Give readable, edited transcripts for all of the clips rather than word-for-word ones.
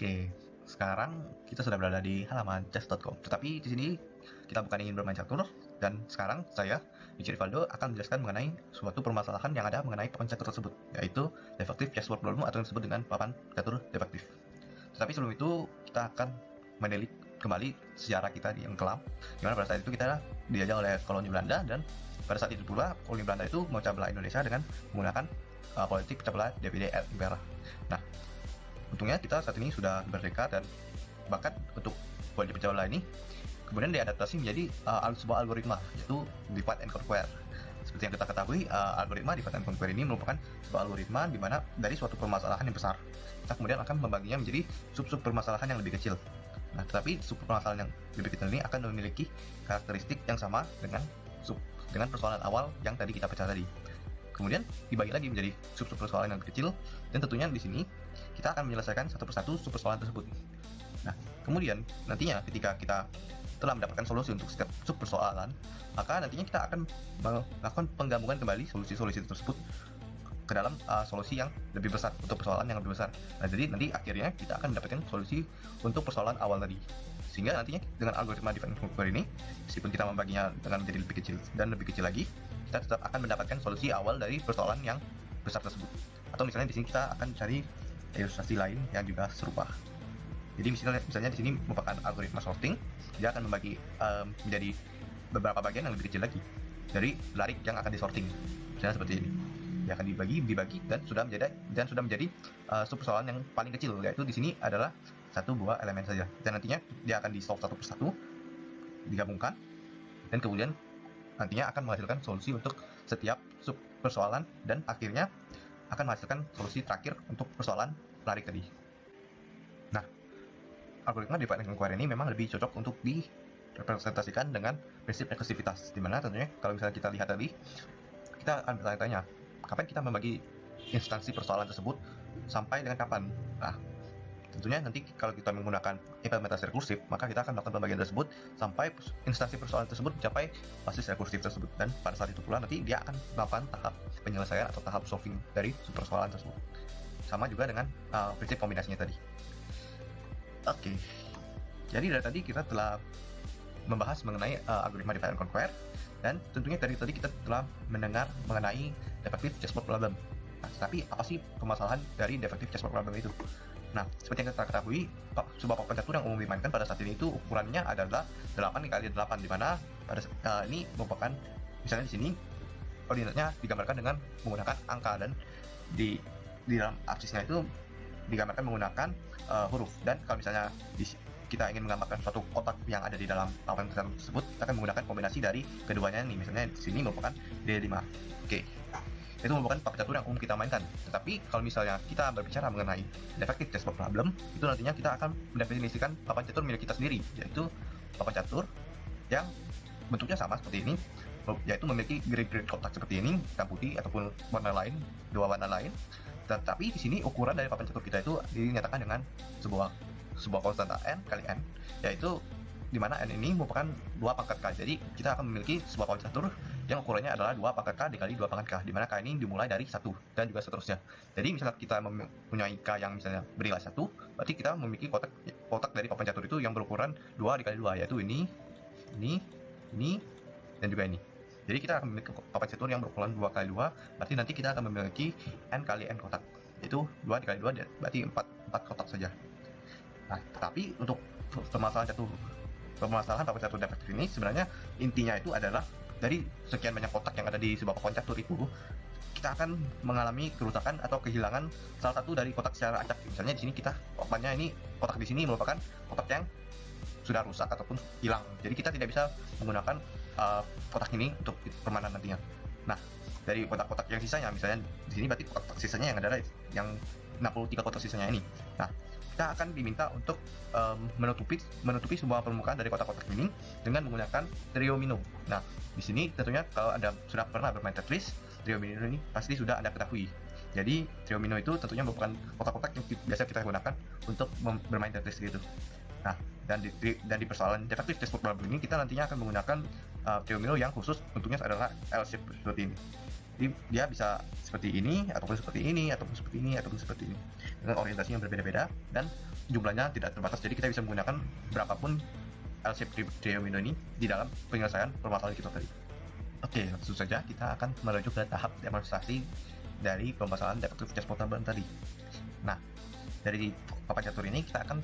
Oke, sekarang kita sudah berada di halaman chess.com. Tetapi di sini kita bukan ingin bermain catur, dan sekarang saya, Michi Rivaldo, akan menjelaskan mengenai suatu permasalahan yang ada mengenai papan catur tersebut, yaitu defective chessboard problem atau yang disebut dengan papan catur defektif. Tetapi sebelum itu kita akan menilik kembali sejarah kita yang kelam, dimana pada saat itu kita dijajah oleh koloni Belanda, dan pada saat itu pula koloni Belanda itu memecah belah Indonesia dengan menggunakan politik pecah belah divide et impera. Nah, untungnya kita saat ini sudah merdeka, dan bahkan untuk politik pecah belah ini kemudian diadaptasi menjadi sebuah algoritma, yaitu divide and conquer. Seperti yang kita ketahui, algoritma divide and conquer ini merupakan sebuah algoritma di mana dari suatu permasalahan yang besar, kita kemudian akan membaginya menjadi sub-sub permasalahan yang lebih kecil. Nah, tetapi sub permasalahan yang lebih kecil ini akan memiliki karakteristik yang sama dengan persoalan awal yang tadi kita pecah tadi. Kemudian dibagi lagi menjadi sub-sub persoalan yang lebih kecil, dan tentunya di sini kita akan menyelesaikan satu persatu sub persoalan tersebut. Nah, kemudian nantinya ketika kita telah mendapatkan solusi untuk setiap sub persoalan, maka nantinya kita akan melakukan penggabungan kembali solusi-solusi tersebut ke dalam solusi yang lebih besar untuk persoalan yang lebih besar. Nah, jadi nanti akhirnya kita akan mendapatkan solusi untuk persoalan awal tadi. Sehingga nantinya dengan algoritma divide and conquer ini, meskipun kita membaginya dengan menjadi lebih kecil dan lebih kecil lagi, kita tetap akan mendapatkan solusi awal dari persoalan yang besar tersebut. Atau misalnya di sini kita akan cari ilustrasi lain yang juga serupa. Jadi misalnya di sini merupakan algoritma sorting, dia akan membagi menjadi beberapa bagian yang lebih kecil lagi dari larik yang akan disorting. Misalnya seperti ini, dia akan dibagi dan sudah menjadi sub persoalan yang paling kecil, yaitu di sini adalah satu buah elemen saja, dan nantinya dia akan di solve satu persatu, digabungkan, dan kemudian nantinya akan menghasilkan solusi untuk setiap sub persoalan, dan akhirnya akan menghasilkan solusi terakhir untuk persoalan larik tadi. Nah, algoritma divide and conquer ini memang lebih cocok untuk direpresentasikan dengan prinsip rekursivitas, dimana tentunya kalau misalnya kita lihat tadi, kita akan bertanya-tanya, kapan kita membagi instansi persoalan tersebut sampai dengan kapan? Nah, tentunya nanti kalau kita menggunakan implementasi rekursif, maka kita akan melakukan pembagian tersebut sampai instansi persoalan tersebut mencapai basis rekursif tersebut, dan pada saat itu pula nanti dia akan melakukan tahap penyelesaian atau tahap solving dari persoalan tersebut. Sama juga dengan prinsip kombinasinya tadi. Oke, jadi dari tadi kita telah membahas mengenai algoritma divide and conquer, dan tentunya dari tadi kita telah mendengar mengenai defective chessboard problem. Nah, tapi apa sih permasalahan dari defective chessboard problem itu? Nah, seperti yang kita ketahui, sebuah papan catur yang umum dimainkan pada saat ini itu ukurannya adalah 8x8, di mana pada ini merupakan, misalnya di sini koordinatnya digambarkan dengan menggunakan angka, dan di dalam absisnya itu digambarkan menggunakan huruf. Dan kalau misalnya kita ingin menggambarkan suatu kotak yang ada di dalam papan catur tersebut, kita akan menggunakan kombinasi dari keduanya nih. Misalnya di sini merupakan D5. Oke. Itu merupakan papan catur yang umum kita mainkan. Tetapi kalau misalnya kita berbicara mengenai defective chessboard problem, itu nantinya kita akan mendefinisikan papan catur milik kita sendiri, yaitu papan catur yang bentuknya sama seperti ini, yaitu memiliki grid-grid kotak seperti ini, hitam putih ataupun warna lain, dua warna lain. Tetapi di sini ukuran dari papan catur kita itu dinyatakan dengan sebuah konstanta n kali n, yaitu di mana n ini merupakan 2 pangkat k. Jadi kita akan memiliki sebuah papan catur yang ukurannya adalah 2 pangkat k dikali 2 pangkat k, di mana k ini dimulai dari 1 dan juga seterusnya. Jadi misalnya kita mempunyai k yang misalnya bernilai 1, berarti kita memiliki kotak dari papan catur itu yang berukuran 2 dikali 2, yaitu ini, dan juga ini. Jadi kita akan memiliki papan catur yang berukuran 2 kali 2, berarti nanti kita akan memiliki n kali n kotak, yaitu 2 dikali 2, berarti 4 kotak saja. Nah, tetapi untuk permasalahan papan catur defektif ini, sebenarnya intinya itu adalah dari sekian banyak kotak yang ada di sebuah papan catur itu, kita akan mengalami kerusakan atau kehilangan salah satu dari kotak secara acak. Misalnya di sini papannya ini, kotak di sini merupakan kotak yang sudah rusak ataupun hilang. Jadi kita tidak bisa menggunakan kotak ini untuk permainan nantinya. Nah, dari kotak-kotak yang sisanya, misalnya di sini berarti kotak sisanya yang ada yang 63 kotak sisanya ini. Nah, kita akan diminta untuk menutupi sebuah permukaan dari kotak-kotak ini dengan menggunakan triomino. Nah, di sini tentunya kalau Anda sudah pernah bermain Tetris, triomino ini pasti sudah Anda ketahui. Jadi triomino itu tentunya merupakan kotak-kotak yang biasa kita gunakan untuk bermain Tetris gitu. Nah, dan di persoalan defective chessboard problem ini, kita nantinya akan menggunakan triomino yang khusus bentuknya adalah L-shape seperti ini. Jadi dia bisa seperti ini, ataupun seperti ini, ataupun seperti ini, ataupun seperti ini. dengan orientasi yang berbeda-beda dan jumlahnya tidak terbatas, jadi kita bisa menggunakan berapapun L-shape triomino ini di dalam penyelesaian permasalahan kita tadi. Oke, langsung saja kita akan menuju ke tahap demonstrasi dari permasalahan defective chest problem tadi. Nah, dari papan catur ini kita akan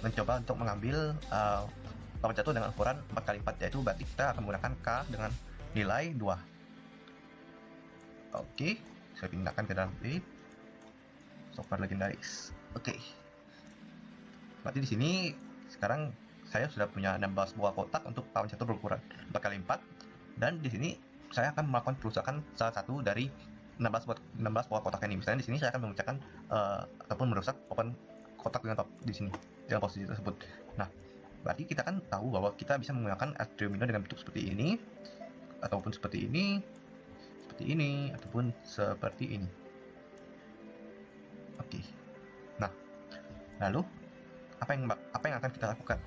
mencoba untuk mengambil papan catur dengan ukuran 4x4, yaitu berarti kita akan menggunakan K dengan nilai 2. Oke, saya pindahkan ke dalam flip software legendaris. Oke, berarti di sini sekarang saya sudah punya 16 buah kotak untuk papan catur berukuran 4x4, dan di sini saya akan melakukan perusakan salah satu dari 16 buah kotak ini. Misalnya di sini saya akan memecahkan ataupun merusak papan kotak dengan di sini dengan posisi tersebut. Nah, berarti kita kan tahu bahwa kita bisa menggunakan triomino dengan bentuk seperti ini, ataupun seperti ini, ataupun seperti ini. Oke. Nah, lalu apa yang akan kita lakukan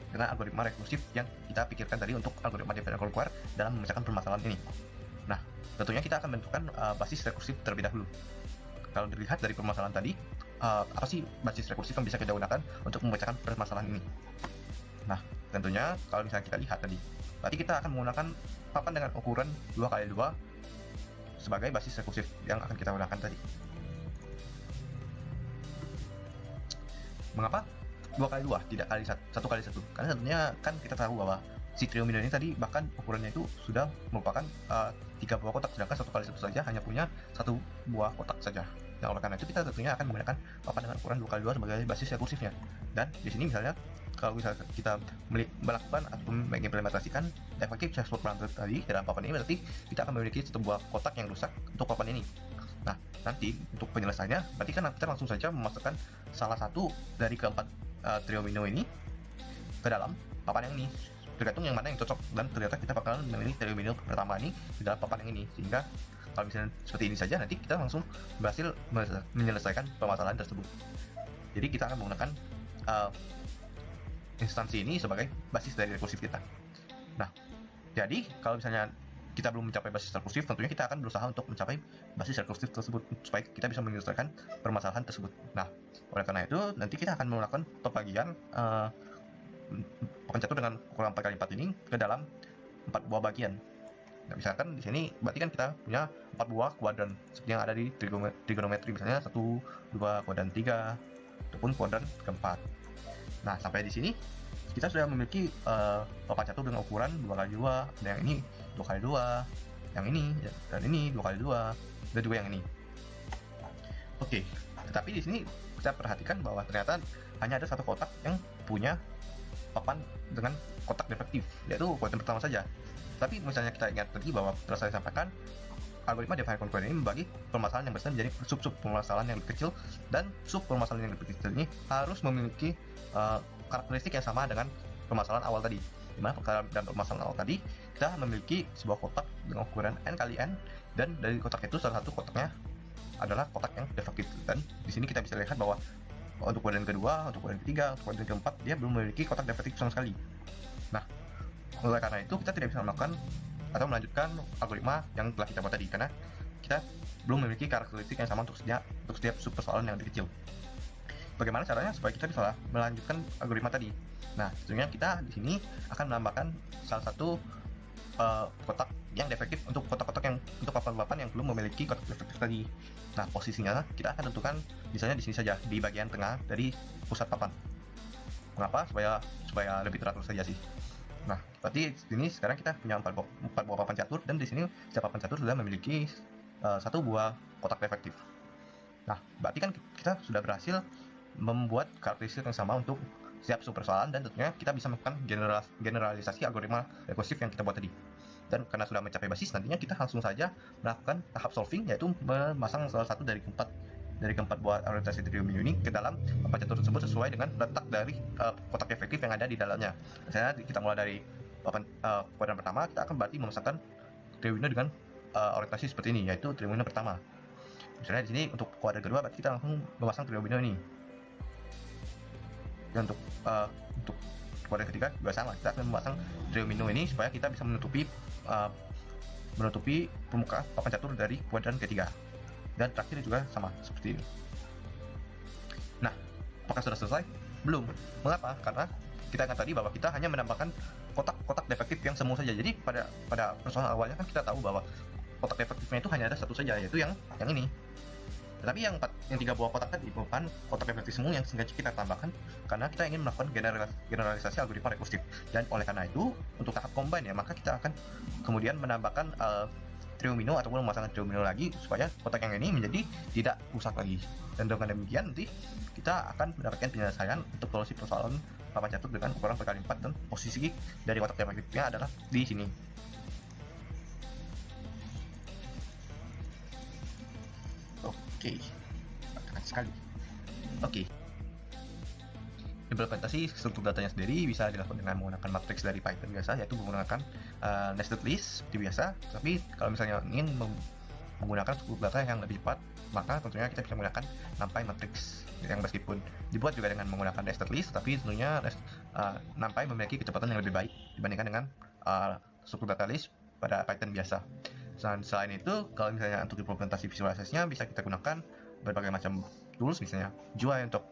dengan algoritma rekursif yang kita pikirkan tadi untuk algoritma divide and conquer dalam memecahkan permasalahan ini? Nah, tentunya kita akan menentukan basis rekursif terlebih dahulu. Kalau dilihat dari permasalahan tadi, apa sih basis rekursif yang bisa kita gunakan untuk memecahkan permasalahan ini? Nah, tentunya kalau misalnya kita lihat tadi, berarti kita akan menggunakan papan dengan ukuran 2x2 sebagai basis rekursif yang akan kita gunakan tadi. Mengapa 2x2 tidak 1x1? Karena tentunya kan kita tahu bahwa si triomino ini tadi bahkan ukurannya itu sudah merupakan 3 buah kotak, sedangkan 1x1 saja hanya punya 1 buah kotak saja. Nah, oleh karena itu kita tentunya akan menggunakan papan dengan ukuran 2x2 sebagai basis rekursifnya. Dan di sini misalnya kalau misalnya kita melakukan atau mengimplementasikan effective chessboard plan tadi dalam papan ini, berarti kita akan memiliki 1 buah kotak yang rusak untuk papan ini. Nah, nanti untuk penyelesaiannya berarti kan kita langsung saja memasukkan salah satu dari keempat triomino ini ke dalam papan yang ini, tergantung yang mana yang cocok, dan ternyata kita bakalan memilih triomino pertama ini di dalam papan yang ini. Sehingga kalau misalnya seperti ini saja, nanti kita langsung berhasil menyelesaikan permasalahan tersebut. Jadi kita akan menggunakan instansi ini sebagai basis dari rekursif kita. Nah, jadi kalau misalnya kita belum mencapai basis rekursif, tentunya kita akan berusaha untuk mencapai basis rekursif tersebut supaya kita bisa menyelesaikan permasalahan tersebut. Nah, oleh karena itu nanti kita akan melakukan pembagian papan catur dengan ukuran 4x4 ini ke dalam 4 buah bagian. Nah, misalkan di sini berarti kan kita punya 4 buah kuadran seperti yang ada di trigonometri, misalnya 1, 2, kuadran 3 ataupun kuadran keempat. Nah, sampai di sini kita sudah memiliki papan catur dengan ukuran 2x2, dan yang ini 2x2, yang ini dan ini 2x2, dan juga yang ini. Oke, tetapi di sini kita perhatikan bahwa ternyata hanya ada satu kotak yang punya papan dengan kotak defektif, yaitu kuadran pertama saja. Tapi misalnya kita ingat tadi bahwa telah saya sampaikan, algoritma divide and conquer ini membagi permasalahan yang besar menjadi sub-sub permasalahan yang lebih kecil, dan sub permasalahan yang lebih kecil ini harus memiliki karakteristik yang sama dengan permasalahan awal tadi. Dimana dalam permasalahan awal tadi kita memiliki sebuah kotak dengan ukuran n kali n, dan dari kotak itu salah satu kotaknya adalah kotak yang defektif. Dan di sini kita bisa lihat bahwa untuk kuadran kedua, untuk kuadran ketiga, untuk kuadran keempat dia belum memiliki kotak defektif sama sekali. Nah, oleh karena itu kita tidak bisa melakukan atau melanjutkan algoritma yang telah kita buat tadi, karena kita belum memiliki karakteristik yang sama untuk setiap sub persoalan yang lebih kecil. Bagaimana caranya supaya kita bisa melanjutkan algoritma tadi? Nah, tentunya kita di sini akan menambahkan salah satu kotak yang defektif untuk kotak-kotak yang untuk papan-papan yang belum memiliki kotak defektif tadi. Nah, posisinya kita akan tentukan misalnya di sini saja, di bagian tengah dari pusat papan. Mengapa? Supaya lebih teratur saja sih. Nah, berarti di sini sekarang kita punya 4 buah papan catur, dan di sini setiap papan catur sudah memiliki 1 buah kotak defektif. Nah, berarti kan kita sudah berhasil membuat karakteristik yang sama untuk setiap sub persoalan, dan tentunya kita bisa melakukan generalisasi algoritma rekursif yang kita buat tadi. Dan karena sudah mencapai basis, nantinya kita langsung saja melakukan tahap solving, yaitu memasang salah satu dari keempat buah orientasi triomino ini ke dalam papan catur tersebut sesuai dengan letak dari kotak efektif yang ada di dalamnya. Misalnya kita mulai dari kuadran pertama, kita akan berarti memasangkan triomino dengan orientasi seperti ini, yaitu triomino pertama. Misalnya di sini untuk kuadran kedua, berarti kita langsung memasang triomino ini. Dan untuk kuadran ketiga juga sama, kita akan memasang triomino ini supaya kita bisa menutupi permukaan papan catur dari kuadran ketiga. Dan terakhir juga sama seperti ini. Nah, apakah sudah selesai? Belum. Mengapa? Karena kita ingat tadi bahwa kita hanya menambahkan kotak-kotak defektif yang semu saja. Jadi pada persoalan awalnya kan kita tahu bahwa kotak defektifnya itu hanya ada satu saja, yaitu yang ini. Tetapi yang 3 buah kotak tadi bukan kotak defektif semu yang sengaja kita tambahkan karena kita ingin melakukan generalisasi algoritma rekursif. Dan oleh karena itu, untuk tahap combine ya, maka kita akan kemudian menambahkan triomino ataupun memasangkan triomino lagi supaya kotak yang ini menjadi tidak rusak lagi. Dan dengan demikian nanti kita akan mendapatkan penyelesaian untuk solusi persoalan papan catur dengan ukuran berkali 4 dan posisi dari kotak defektifnya adalah di sini. Oke, keren sekali. Oke. Implementasi struktur datanya sendiri bisa dilakukan dengan menggunakan matriks dari Python biasa, yaitu menggunakan nested list seperti biasa. Tapi kalau misalnya ingin menggunakan struktur data yang lebih cepat, maka tentunya kita bisa menggunakan NumPy matrix yang meskipun dibuat juga dengan menggunakan nested list, tapi tentunya NumPy memiliki kecepatan yang lebih baik dibandingkan dengan struktur data list pada Python biasa. Selain itu, kalau misalnya untuk implementasi visualisasinya bisa kita gunakan berbagai macam tools, misalnya GUI untuk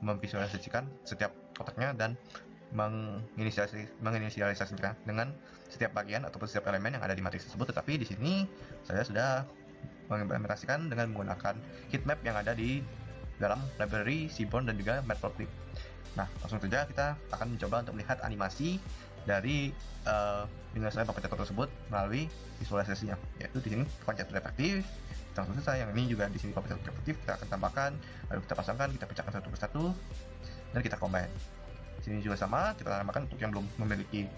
memvisualisasikan setiap kotaknya dan menginisialisasikan dengan setiap bagian ataupun setiap elemen yang ada di matriks tersebut. Tetapi di sini saya sudah mengimplementasikan dengan menggunakan heatmap yang ada di dalam library Seaborn dan juga Matplotlib. Nah, langsung saja kita akan mencoba untuk melihat animasi dari penyelesaian papan catur tersebut melalui visualisasinya, yaitu di sini papan catur defektif. Langsung selesai. Yang ini juga di sini papan catur defektif kita akan tambahkan, lalu kita pasangkan, kita pecahkan satu persatu, dan kita combine. Di sini juga sama, kita tambahkan untuk yang belum memiliki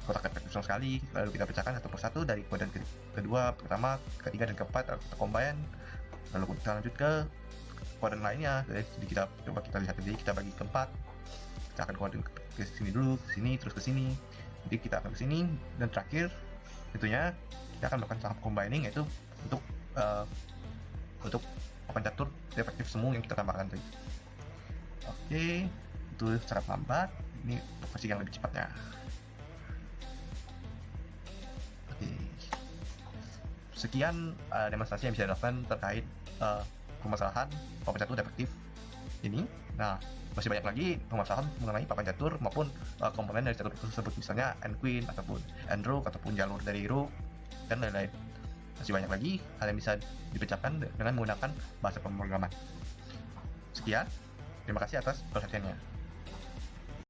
kotak defektif sama sekali, lalu kita pecahkan satu persatu dari kuadran kedua, pertama, ketiga, dan keempat, lalu kita combine, lalu kita lanjut ke kuadran lainnya. Jadi kita coba kita lihat, jadi kita bagi keempat, kita akan kuadran ke sini dulu, ke sini, terus ke sini. Jadi kita akan ke sini, dan terakhir tentunya kita akan melakukan tahap combining, yaitu untuk papan catur defektif semu yang kita tambahkan tadi. Oke, itu sangat lambat. Ini untuk versi yang lebih cepatnya. Oke, sekian demonstrasi yang bisa dilakukan terkait permasalahan papan catur defektif ini. Nah, masih banyak lagi permasalahan mengenai papan catur maupun komponen dari catur tersebut, misalnya end queen ataupun end rook ataupun jalur dari rook dan lain-lain. Masih banyak lagi hal yang bisa dipecahkan dengan menggunakan bahasa pemrograman. Sekian, terima kasih atas perhatiannya.